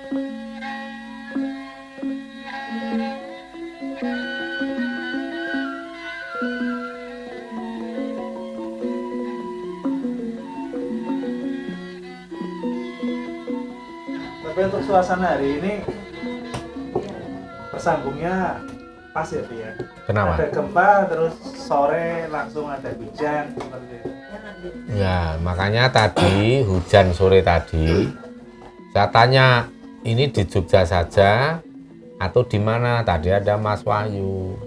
Tapi untuk suasana hari ini bersambungnya pas ya, Pi, ya? Kenapa? Ada gempa, terus sore langsung ada hujan seperti itu. Ya, makanya tadi hujan sore tadi saya tanya, ini di Jogja saja atau di mana? Tadi ada Mas Wahyu,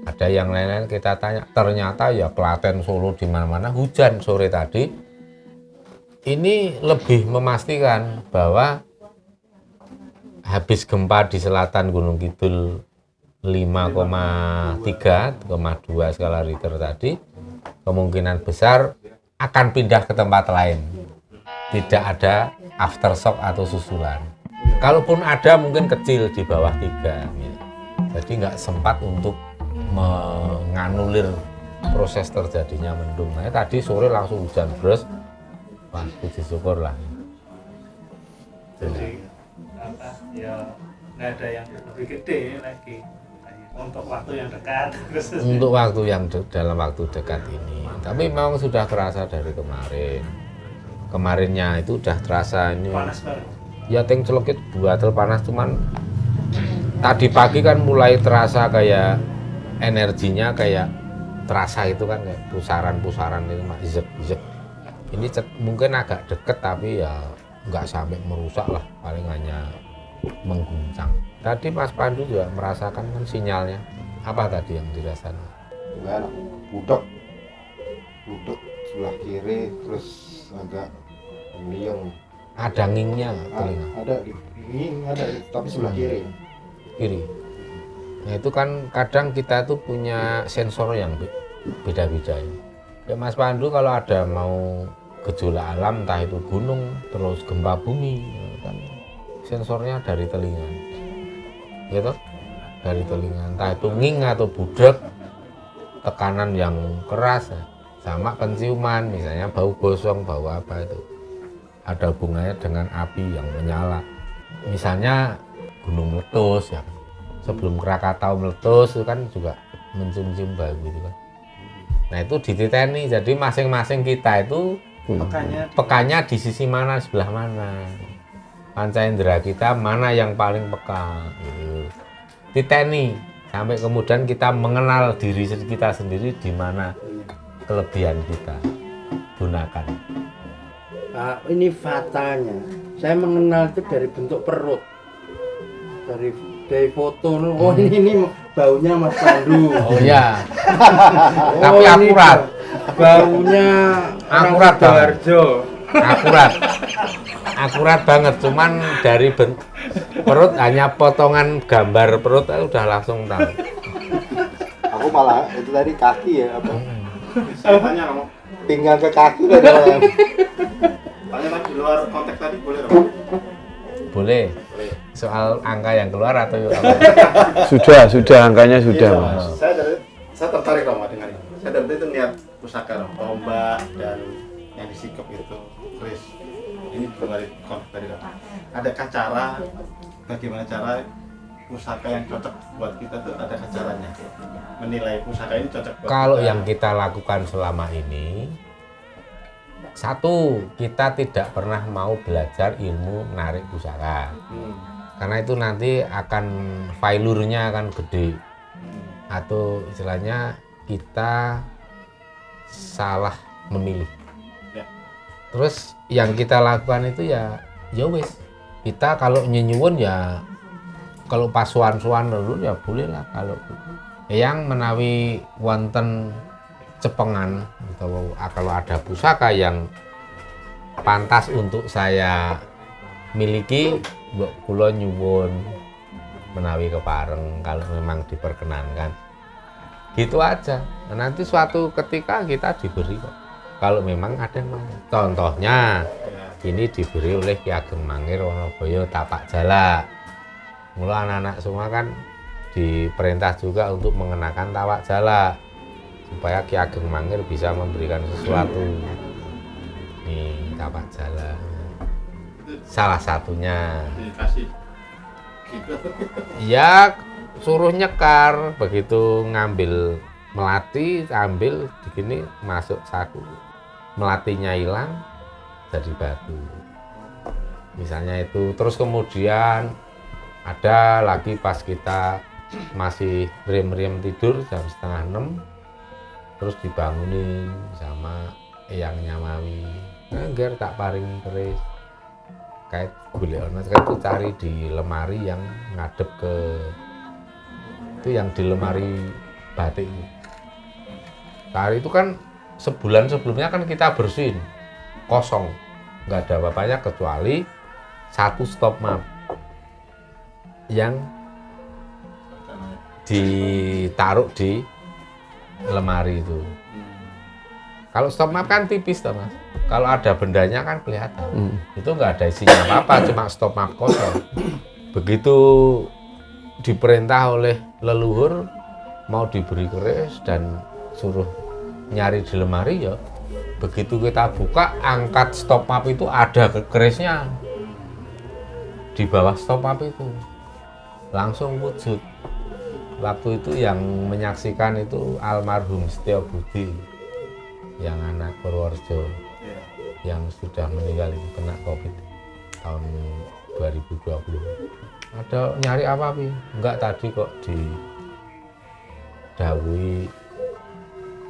ada yang lain-lain, kita tanya, ternyata ya Klaten, Solo, di mana-mana hujan sore tadi. Ini lebih memastikan bahwa habis gempa di selatan Gunung Kidul 5,3,2 skala Richter tadi, kemungkinan besar akan pindah ke tempat lain. Tidak ada aftershock atau susulan. Kalaupun ada mungkin kecil di bawah 3. Jadi nggak sempat untuk menganulir proses terjadinya mendung. Nah, tadi sore langsung hujan deras. Wah, puji syukur lah. Jadi ya nggak ada yang lebih gede lagi untuk waktu yang dekat. Untuk waktu yang dalam waktu dekat ini. Tapi memang sudah terasa dari kemarin. Kemarinnya itu udah terasa ini. Panas banget. Ya ting celekit buatel panas, cuman tadi pagi kan mulai terasa kayak energinya kayak terasa itu kan kayak pusaran-pusaran itu mak zek. Ini mungkin agak deket tapi ya nggak sampai merusak lah, paling hanya mengguncang. Tadi Mas Pandu juga merasakan kan sinyalnya. Apa tadi yang dirasakan? Enggak, budek sebelah kiri, terus agak liang. Ada ngingnya nggak telinga? Ada, ini ada, tapi sebelah kiri. Nah itu kan kadang kita tuh punya sensor yang beda-beda ya. Ya Mas Pandu kalau ada mau gejolak alam, entah itu gunung, terus gempa bumi, kan sensornya dari telinga. Gitu? Dari telinga, entah itu nging atau budek, tekanan yang keras, sama penciuman, misalnya bau gosong, bau apa itu. Ada hubungannya dengan api yang menyala. Misalnya gunung meletus ya. Sebelum Krakatau meletus itu kan juga mencium-cium bau gitu kan. Nah itu dititeni, jadi masing-masing kita itu pekanya di sisi mana, sebelah mana. Panca indera kita mana yang paling peka gitu. Titeni sampai kemudian kita mengenal diri kita sendiri di mana kelebihan kita. Gunakan. Ini fatalnya, saya mengenal itu dari bentuk perut, dari foto. Oh ini baunya Mas Pandu. Oh ya. Tapi akurat. Baunya Akurat banget. Akurat banget. Cuman dari perut hanya potongan gambar perut udah langsung tahu. Aku malah itu tadi kaki ya apa? Saya tanya kamu. Pinggang ke kaki kan malah. Tanya di luar konteks tadi boleh dong? Boleh. Soal angka yang keluar atau apa? Sudah angkanya sudah, Iya, Mas. Saya tertarik dong dengan ini. Saya dari itu lihat pusaka tombak dan yang disikap itu, Chris. Ini belum ada konteks tadi dong. Adakah cara bagaimana cara pusaka yang cocok buat kita tuh, adakah caranya menilai pusaka ini cocok buat Kalau kita? yang kita lakukan selama ini, satu, kita tidak pernah mau belajar ilmu menarik pusaka. Karena itu nanti akan failurnya akan gede. Atau istilahnya kita salah memilih. Ya. Terus yang kita lakukan itu ya wis. Kita kalau nyenyuwun ya kalau pas suan-suan dulu ya boleh lah, kalau yang menawi wonten cepengan atau kalau ada pusaka yang pantas untuk saya miliki, mbok kula nyuwun menawi kepareng kalau memang diperkenankan. Gitu aja. Nah, nanti suatu ketika kita diberi kok. Kalau memang ada yang mau. Contohnya ini diberi oleh Ki Ageng Mangir Wonoboyo Tapak Jala. Mula anak-anak semua kan diperintah juga untuk mengenakan tapak jala supaya Ki Ageng Mangir bisa memberikan sesuatu. Nih tapak jala. Salah satunya. Dikasih gitu. Ya suruh nyekar, begitu ngambil melati, ambil begini masuk saku. Melatinya hilang jadi batu. Misalnya itu. Terus kemudian ada lagi pas kita masih rem-rem tidur jam 5:30, terus dibangunin sama eyangnya mami. Ngger tak paring keris. Kayak boleh ono itu cari di lemari yang ngadep ke itu, yang di lemari batik itu. Cari itu kan sebulan sebelumnya kan kita bersihin kosong, nggak ada apa-apanya kecuali satu stop map yang ditaruh di lemari itu. Kalau stop map kan tipis toh Mas. Kalau ada bendanya kan kelihatan. Itu nggak ada isinya apa-apa, cuma stop map kosong. Begitu diperintah oleh leluhur mau diberi keris dan suruh nyari di lemari, ya begitu kita buka angkat stop map itu ada kerisnya di bawah stop map itu, langsung wujud. Waktu itu yang menyaksikan itu almarhum Setyo Budi yang anak Purworejo yang sudah meninggal itu kena COVID tahun 2020. Ada nyari apa Pi? Enggak, tadi kok didhawuhi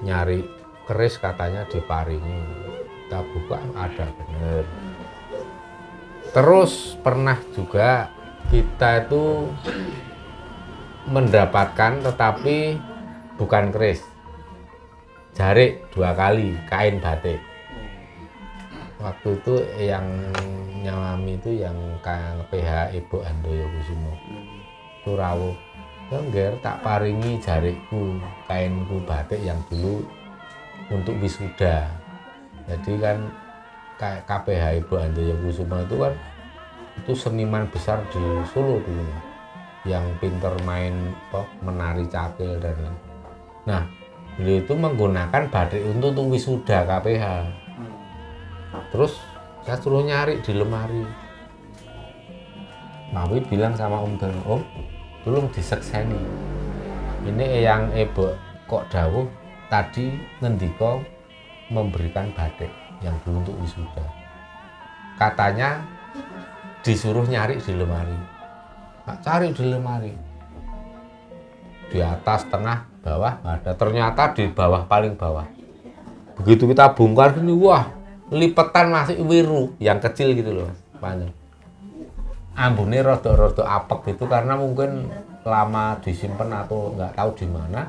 nyari keris katanya diparingi. Kita buka ada bener. Terus pernah juga kita itu mendapatkan tetapi bukan keris. Jarik 2 kali, kain batik. Waktu itu yang nyamami itu yang PH Ibu Handoyo Kusumo. Itu rawuh. Ngger tak paringi jarikku, kainku batik yang dulu untuk wisuda. Jadi kan KPH Ibu Handoyo Kusumo itu kan itu seniman besar di Solo dulu, yang pinter main menari cakil dan lain. Nah, beliau itu menggunakan batik untuk wisuda KPH. Terus saya suruh nyari di lemari. Mawi bilang sama Om Dono, Om, tolong disekseni. Ini yang Ibu kok dawuh tadi ngendika memberikan batik yang dulu untuk wisuda. Katanya disuruh nyari di lemari. Nah, cari di lemari. Di atas, tengah, bawah ada. Ternyata di bawah, paling bawah. Begitu kita bongkar ini, wah, lipetan masih wiru, yang kecil gitu loh, panjang. Ambune rada-rada apek gitu karena mungkin lama disimpan atau nggak tahu di mana.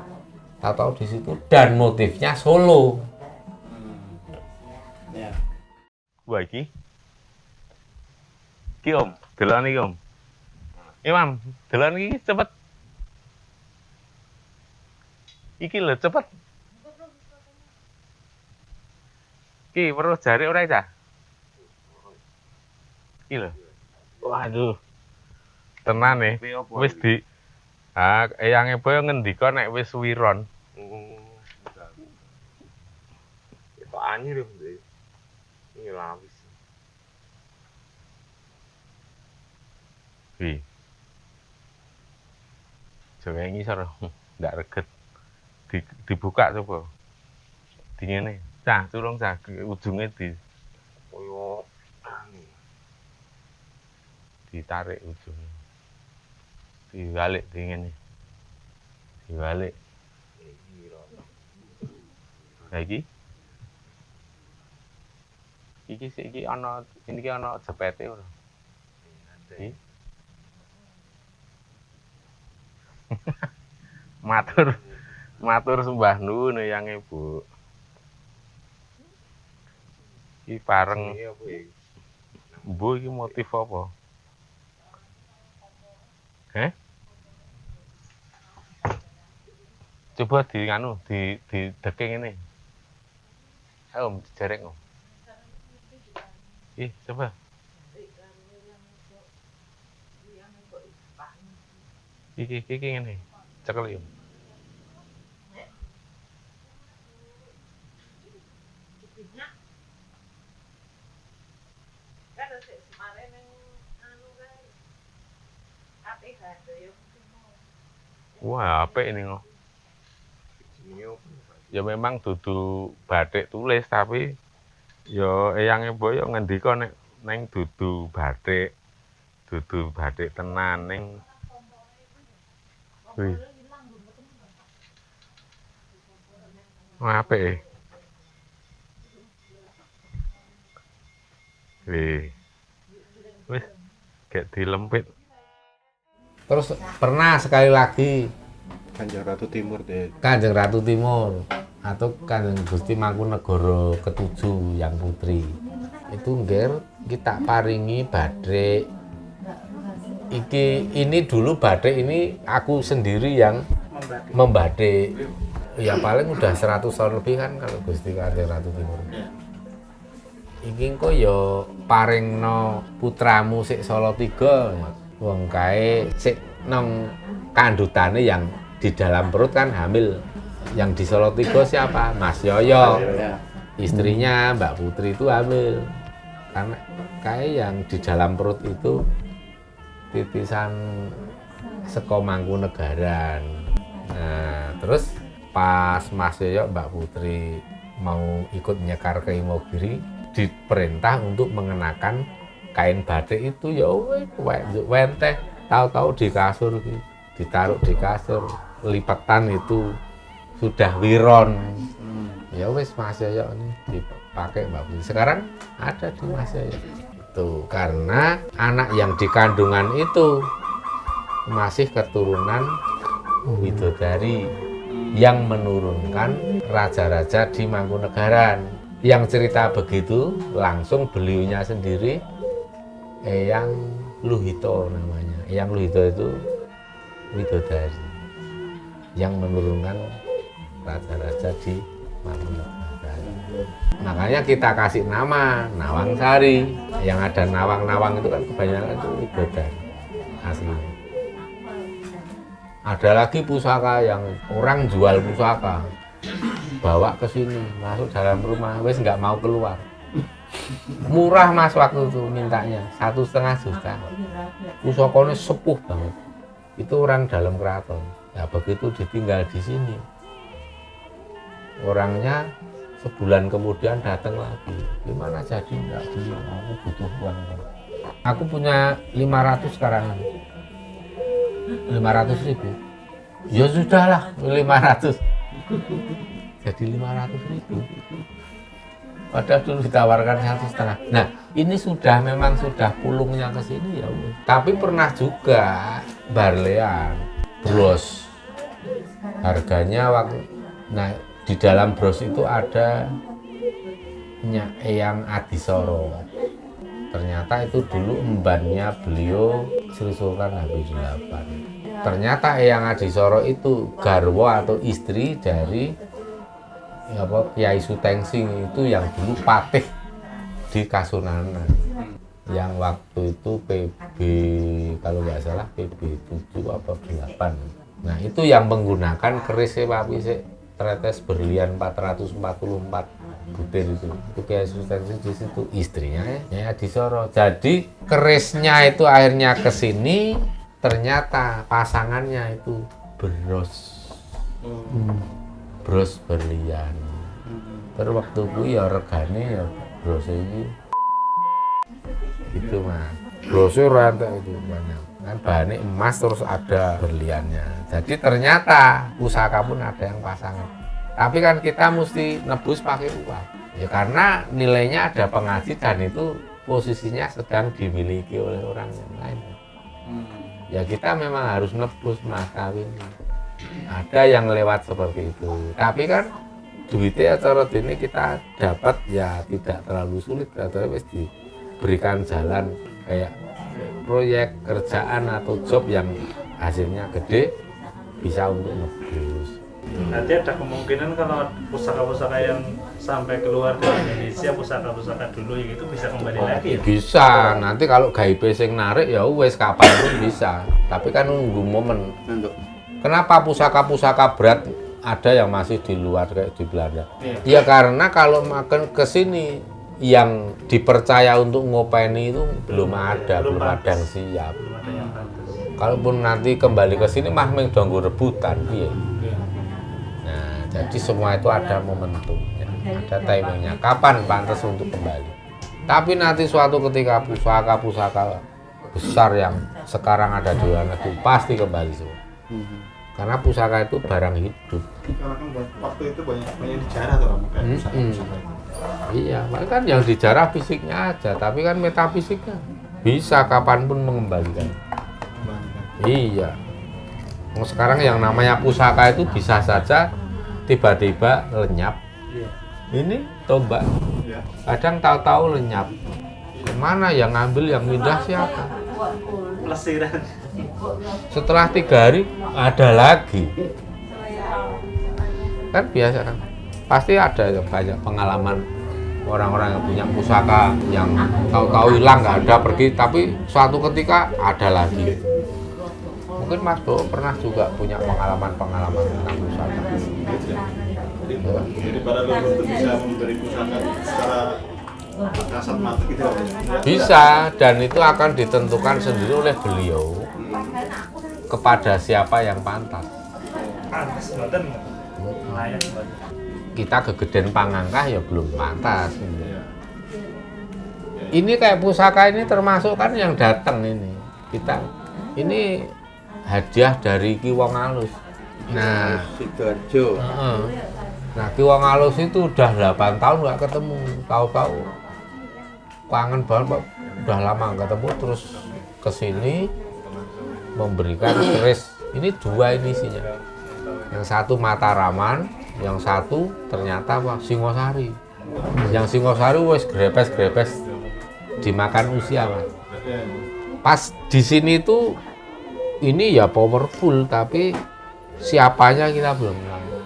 Tahu-tahu di situ, dan motifnya Solo. Ya. Wah iki. Iki Om, delok iki Om. Imam, delok iki cepet. Iki lho cepet. Iki perlu jari ora cah? Iki lho. Waduh. Tenan nih. Wis di eyange boyo ngendika nek wis wiron. Kok anyir ya, ini lapis. Wih. Coba yang ngisor, nggak reget. Dibuka coba. Dinginnya. Cah, tulung cah, ujungnya koyo ditarik ujungnya. Dibalik dinginnya. Dibalik. Nah, iki ana jepete ora. Iki. Matur sembah nuwun yang Ibu. Iki pareng. Bu iki motif apa? Coba di deking ini. Ayo dijerek Om. Ih, coba. Iki ngene. Cekel Om. Wah, apik ini kok. Ya memang dudu batik tulis tapi ya eyange boyo ngendika nek neng dudu batik tenan ning. Wih. Wah, apik. Wih. Wis gek dilempit. Terus pernah sekali lagi Kanjeng Ratu Timur deh. Kanjeng Ratu Timur atau Kanjeng Gusti Mangkunegara ke-7 yang putri itu ngger kita paringi batik ini dulu batik ini aku sendiri yang membatik ya paling udah 100 tahun lebih kan kalau Gusti Kanjeng Ratu Timur iki kok ya paringno putramu sik Salatiga wong kae sik nang kandutane yang di dalam perut kan hamil. Yang di Salatiga siapa? Mas Yoyo. Istrinya Mbak Putri itu hamil. Karena kayak yang di dalam perut itu titisan saka Mangkunegaran. Nah, terus pas Mas Yoyo Mbak Putri mau ikut nyekar ke Imogiri, diperintah untuk mengenakan kain batik itu ya wenteh, tahu-tahu di kasur, ditaruh di kasur, lipatan itu sudah wiron. Ya wes Mas Yoyo ini dipakai Mbak Putri. Sekarang ada di Mas Yoyo. Itu karena anak yang di kandungan itu masih keturunan Widodari yang menurunkan raja-raja di Mangkunegaran. Yang cerita begitu langsung beliaunya sendiri Eyang Luhito namanya. Eyang Luhito itu Widodari yang menurunkan raja-raja di Mangkunegaran. Makanya kita kasih nama Nawangsari. Yang ada nawang-nawang itu kan kebanyakan itu Widodari aslinya. Ada lagi pusaka yang orang jual pusaka, bawa ke sini, masuk dalam rumah, wes nggak mau keluar. Murah Mas waktu itu mintanya 1,5 juta. Pusakanya sepuh banget. Itu orang dalam keraton. Ya begitu ditinggal di sini, orangnya sebulan kemudian datang lagi. Gimana jadi nggak beli? Aku butuh uang. Aku punya 500 sekarang. 500.000. Ya sudahlah 500. Jadi 500.000. Padahal dulu ditawarkan 1,5. Nah ini memang sudah pulungnya ke sini ya. Tapi pernah juga barlean bros. Harganya waktu di dalam bros itu ada Eyang Adisoro. Ternyata itu dulu embannya beliau Sri Sultan Habibie. Ternyata Eyang Adisoro itu garwo atau istri dari Kiai Sutengsing itu yang dulu patih di Kasunanan. Yang waktu itu PB kalau nggak salah PB 7 atau 8. Nah itu yang menggunakan keris wapise tretes berlian 444 butir itu Kiai Sutengsing di situ istrinya ya Adisoro. Jadi kerisnya itu akhirnya ke sini, ternyata pasangannya itu bros berlian. Terus waktu ku ya regane ya bros ini itu Mas. Brosnya rantai itu banyak. Kan bahannya emas terus ada berliannya. Jadi ternyata pusaka pun ada yang pasangan. Tapi kan kita mesti nebus pakai uang. Ya karena nilainya ada pengaji dan itu posisinya sedang dimiliki oleh orang yang lain. Ya kita memang harus nebus mas kawin. Ada yang lewat seperti itu. Tapi kan duitnya acara ini kita dapat ya tidak terlalu sulit. Atau wis diberikan jalan kayak proyek kerjaan atau job yang hasilnya gede bisa untuk nebus. Nanti ada kemungkinan kalau pusaka-pusaka yang sampai keluar dari Indonesia, pusaka-pusaka dulu yang itu bisa kembali lagi ya? Bisa, nanti kalau GIP sing narik ya wes kapan pun bisa. Tapi kan nunggu momen. Kenapa pusaka-pusaka berat ada yang masih di luar kayak di Belanda? Ya karena kalau makan ke sini yang dipercaya untuk ngopeni itu belum ada yang siap. Belum ada yang bagus. Kalaupun nanti kembali ke sini mah meng donggo rebutan piye. Nah, jadi semua itu ada momentumnya, ada timingnya. Kapan pantas untuk kembali? Tapi nanti suatu ketika pusaka-pusaka besar yang sekarang ada di luar negeri pasti kembali semua. Karena pusaka itu barang hidup. Karena kan waktu itu banyak dijarah tuh Romo, kayak pusaka-pusaka itu. Iya, makanya kan yang dijarah fisiknya aja, tapi kan metafisiknya bisa kapanpun mengembalikan. Iya. Mau sekarang yang namanya pusaka itu bisa saja tiba-tiba lenyap. Ini tombak. Kadang tahu-tahu lenyap. Kemana yang ngambil, yang pindah siapa? Pelesiran. Setelah 3 hari ada lagi. Kan biasa kan. Pasti ada ya, banyak pengalaman orang-orang yang punya pusaka yang tahu-tahu hilang nggak ada pergi, tapi suatu ketika ada lagi. Mungkin Mas Bowo pernah juga punya pengalaman tentang pusaka. Jadi pada lu untuk bisa memberi pusaka secara kasat mata gitu loh. Bisa, dan itu akan ditentukan sendiri oleh beliau kepada siapa yang pantas. Pantes mboten. Layak mboten. Kita kegeden pangangkah ya belum pantas. Ini kayak pusaka ini termasuk kan yang datang ini. Kita ini hadiah dari Ki Wong Alus. Nah, Sidoarjo. nah Ki Wong Alus itu udah 8 tahun nggak ketemu. Tahu-tahu kangen banget, udah lama nggak ketemu, terus kesini memberikan keris. Ini 2 ini isinya. Yang satu Mataraman, yang satu ternyata apa? Singosari. Yang Singosari wes grepes dimakan usia, Mas. Pas di sini tuh ini ya powerful, tapi siapanya kita belum tahu.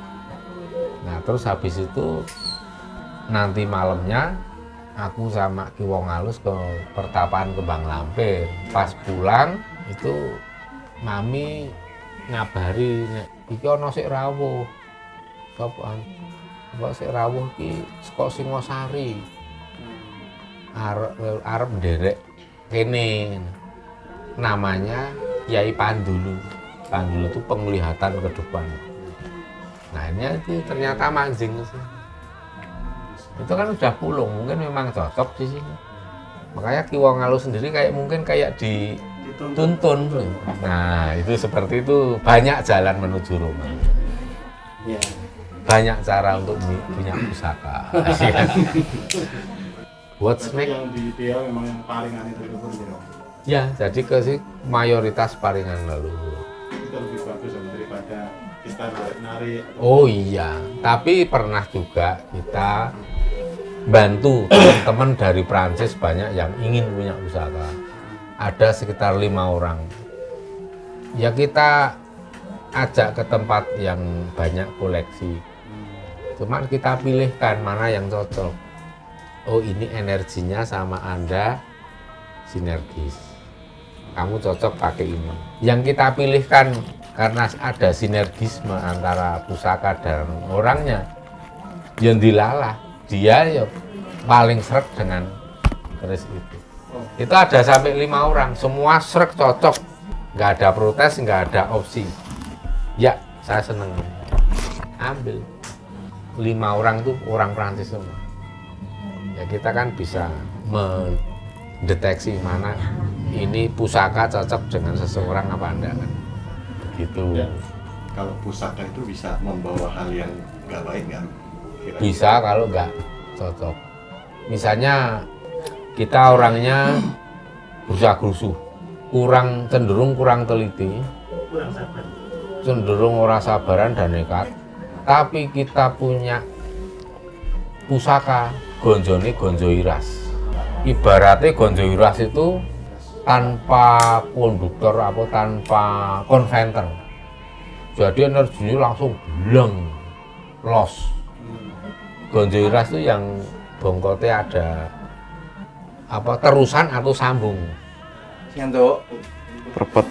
Nah, terus habis itu nanti malamnya aku sama Ki Wong Alus ke pertapaan Kembang Lampir. Pas pulang itu mami ngabari nek iki ana sik rawuh. Sopan. Kok sik rawuh iki saka Singosari. Arep nderek kene. Namanya Kiai Pandulu. Pandulu itu penglihatan ke depan. Nah, ini itu ternyata manjing sih. Itu kan udah pulung, mungkin memang cocok di sini. Makanya Ki Wong Alus sendiri mungkin kayak dituntun. Nah, itu seperti itu, banyak jalan menuju Roma. Ya. Banyak cara untuk punya pusaka. What's next? Yang di dia memang yang palingan itu pun gitu. Ya, jadi ke mayoritas paringan leluhur. Itu lebih bagus daripada kita narik-narik. Oh iya, tapi pernah juga kita bantu teman-teman dari Prancis banyak yang ingin punya pusaka. Ada sekitar 5 orang. Ya kita ajak ke tempat yang banyak koleksi. Cuman kita pilihkan mana yang cocok. Oh ini energinya sama Anda sinergis. Kamu cocok pakai ini. Yang kita pilihkan karena ada sinergisme antara pusaka dan orangnya. Yang dilalah, dia ya paling srek dengan keris itu. Itu ada sampai 5 orang, semua srek cocok. Nggak ada protes, nggak ada opsi. Ya, saya seneng. Ambil. 5 orang itu orang Prancis semua. Ya kita kan bisa mendeteksi mana ini pusaka cocok dengan seseorang apa enggak kan. Begitu. Ya. Kalau pusaka itu bisa membawa hal yang nggak baik nggak? Bisa kalau nggak cocok. Misalnya kita orangnya gerusa-gerusu, cenderung kurang teliti, Kurang sabar. cenderung ora sabaran dan nekat. Tapi kita punya pusaka gonjone gonjo iras. Ibaratnya gonjo iras itu tanpa konduktor apa tanpa konventer. Jadi energinya langsung bleng, los. Gonjo iras itu yang bongkotnya ada apa terusan atau sambung. Perpet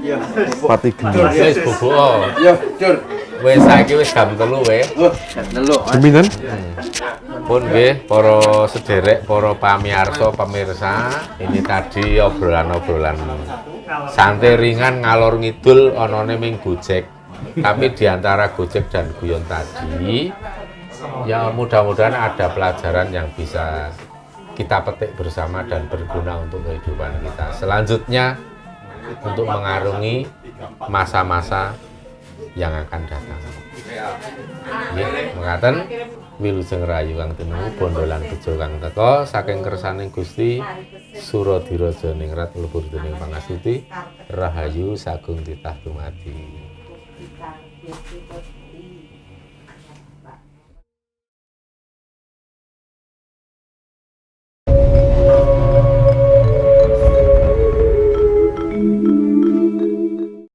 Ya. pati gendut. Wis bobo. Ya, Dur. Wis saiki wis jam 3 we. Neluk. Pinten? Pun nggih para sederek, para pamirsa, pemirsa, ini tadi obrolan-obrolan santai ringan ngalor ngidul onone ming Gojek. Tapi di antara Gojek dan guyon tadi ya mudah-mudahan ada pelajaran yang bisa kita petik bersama dan berguna untuk kehidupan kita. Selanjutnya untuk mengarungi masa-masa yang akan datang. Nggih, mekaten wilujeng rayu kang tinemu bondolan bejo kang teka saking kersaning Gusti Suradiraja ningrat lebur dening pangasuti rahayu sagung titah dumadi.